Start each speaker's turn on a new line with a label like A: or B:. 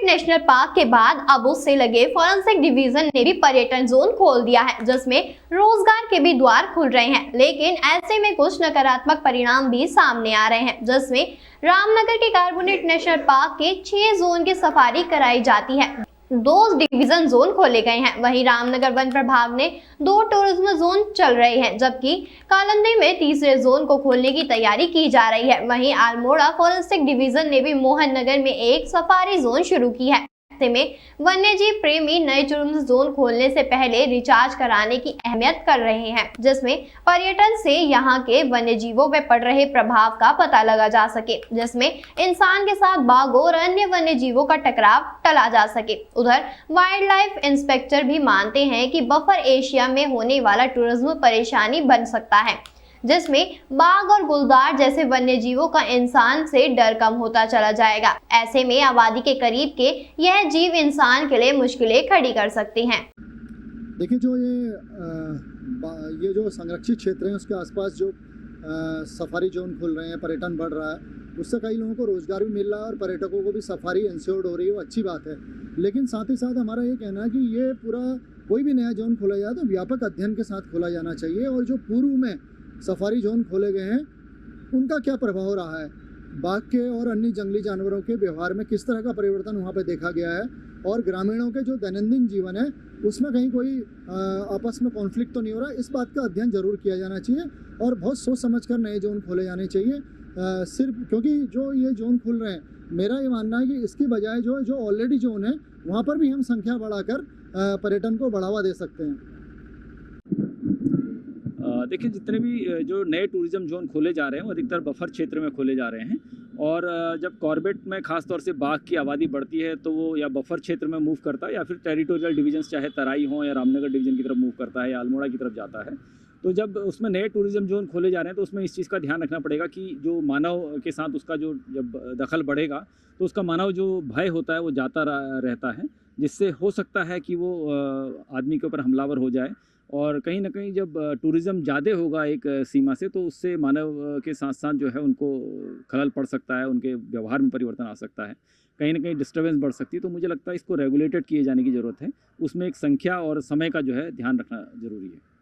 A: National park के बाद अब उससे लगे फॉरेंसिक डिवीजन ने भी पर्यटन जोन खोल दिया है, जिसमें रोजगार के भी द्वार खुल रहे हैं। लेकिन ऐसे में कुछ नकारात्मक परिणाम भी सामने आ रहे हैं, जिसमें रामनगर के कार्बोनेट नेशनल पार्क के 6 जोन की सफारी कराई जाती है, 2 डिवीजन जोन खोले गए हैं। वहीं रामनगर वन प्रभाग ने 2 टूरिज्म जोन चल रहे हैं, जबकि कालंदी में तीसरे जोन को खोलने की तैयारी की जा रही है। वहीं अल्मोड़ा फॉरेंसिक डिवीजन ने भी मोहन नगर में एक सफारी जोन शुरू की है। ऐसे में वन्यजीव प्रेमी नए टूरिज्म जोन खोलने से पहले रिचार्ज कराने की अहमियत कर रहे हैं, जिसमें पर्यटन से यहाँ के वन्यजीवों पर पड़ रहे प्रभाव का पता लगा जा सके, जिसमें इंसान के साथ बाघों और अन्य वन्यजीवों का टकराव टला जा सके। उधर वाइल्ड लाइफ इंस्पेक्टर भी मानते हैं कि बफर एशिया में होने वाला टूरिज्म परेशानी बन सकता है, जिसमें बाघ और गुलदार जैसे वन्यजीवों का इंसान से डर कम होता चला जाएगा। ऐसे में आबादी के करीब के यह जीव इंसान के लिए मुश्किलें खड़ी कर सकती हैं।
B: देखिए, जो ये जो संरक्षित क्षेत्र हैं उसके आसपास जो सफारी जोन खुल रहे हैं, पर्यटन बढ़ रहा है, उससे कई लोगों को रोजगार भी मिल रहा है और पर्यटकों को भी सफारी इंश्योर्ड हो रही है, वो अच्छी बात है। लेकिन साथ ही साथ हमारा ये कहना है कि ये पूरा कोई भी नया जोन खोला जाए तो व्यापक अध्ययन के साथ खोला जाना चाहिए, और जो पूर्व में सफारी जोन खोले गए हैं उनका क्या प्रभाव रहा है, बाघ के और अन्य जंगली जानवरों के व्यवहार में किस तरह का परिवर्तन वहाँ पे देखा गया है, और ग्रामीणों के जो दैनंदिन जीवन है उसमें कहीं कोई आपस में कॉन्फ्लिक्ट तो नहीं हो रहा। इस बात का अध्ययन जरूर किया जाना चाहिए और बहुत सोच समझकर नए जोन खोले जाने चाहिए। सिर्फ क्योंकि जो ये जोन खुल रहे हैं, मेरा ये मानना है कि इसकी बजाय जो ऑलरेडी जोन है वहाँ पर भी हम संख्या बढ़ाकर पर्यटन को बढ़ावा दे सकते हैं।
C: देखिए, जितने भी जो नए टूरिज्म जोन खोले जा रहे हैं वो अधिकतर बफर क्षेत्र में खोले जा रहे हैं, और जब कॉर्बेट में खास तौर से बाघ की आबादी बढ़ती है तो वो या बफर क्षेत्र में मूव करता है या फिर टेरिटोरियल डिवीजन्स चाहे तराई हो या रामनगर डिवीजन की तरफ मूव करता है या अल्मोड़ा की तरफ जाता है। तो जब उसमें नए टूरिज्म जोन खोले जा रहे हैं तो उसमें इस चीज़ का ध्यान रखना पड़ेगा कि जो मानव के साथ उसका जो जब दखल बढ़ेगा तो उसका मानव जो भय होता है वो जाता रहता है, जिससे हो सकता है कि वो आदमी के ऊपर हमलावर हो जाए, और कहीं ना कहीं जब टूरिज़्म ज़्यादा होगा एक सीमा से तो उससे मानव के साथ साथ जो है उनको खलल पड़ सकता है, उनके व्यवहार में परिवर्तन आ सकता है, कहीं ना कहीं डिस्टर्बेंस बढ़ सकती है। तो मुझे लगता है इसको रेगुलेटेड किए जाने की ज़रूरत है, उसमें एक संख्या और समय का जो है ध्यान रखना ज़रूरी है।